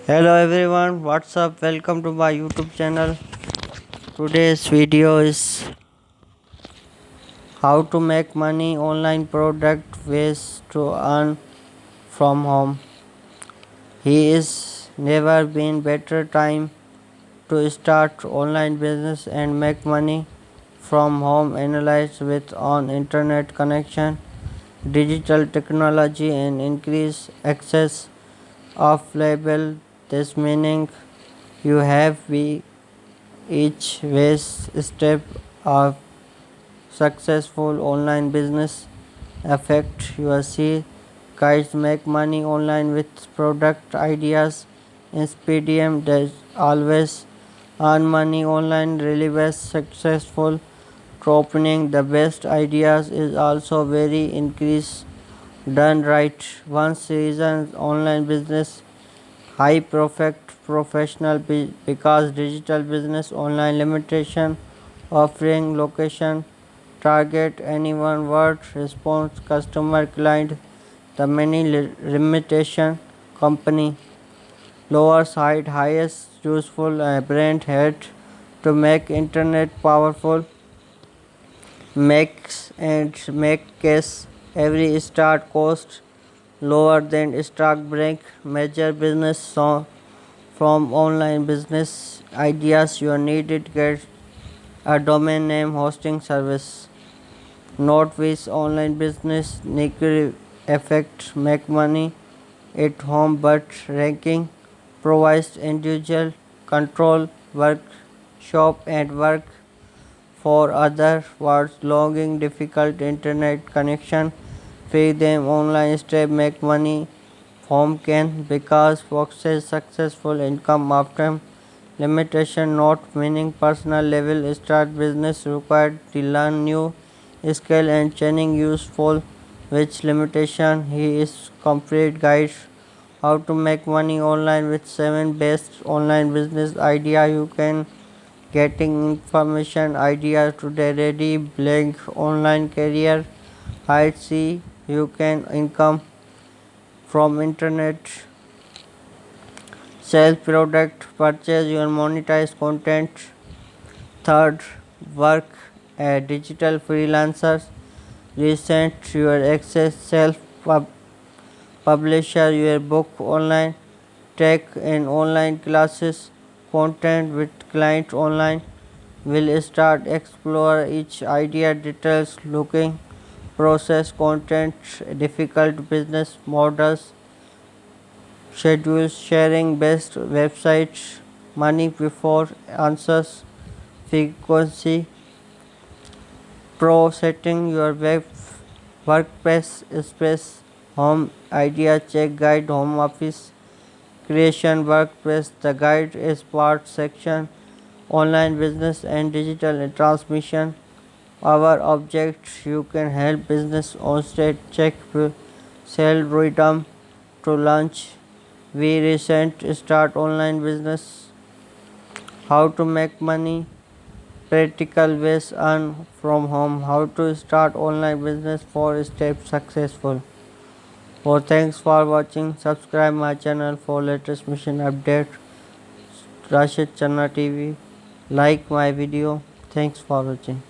Hello everyone, what's up? Welcome to my YouTube channel. Today's video is how to make money online product ways to earn from home. He is never been better time to start online business and make money from home analyzed with on internet connection, digital technology and increase access of label. This meaning you have we each ways step of successful online business affect your see guys make money online with product ideas Inspedium that always earn money online really best successful opening the best ideas is also very increase done right once reason online business high profit professional because digital business online limitation offering location target anyone word response customer client the many limitation company lower side highest useful brand head to make internet powerful makes and make case every start cost lower than stock break major business from online business ideas you needed get a domain name hosting service not with online business negative effect make money at home but ranking provides individual control workshop and work for other words logging difficult internet connection pay them online step make money home can because foxes successful income after limitation not meaning personal level start business required to learn new skill and training useful which limitation he is complete guide how to make money online with 7 best online business idea you can getting information idea today ready blank online career I see you can income from internet sell product purchase your monetize content third work as digital freelancers recent your access self publisher your book online take in online classes content with client online will start explore each idea details looking process content difficult business models schedules sharing best websites money before answers frequency pro setting your web workplace space home idea check guide home office creation workplace the guide is part section online business and digital transmission our object you can help business on state check sell rhythm to launch we recent start online business how to make money practical ways earn from home how to start online business for step successful for thanks for watching subscribe my channel for latest mission update Rashid Channa TV like my video thanks for watching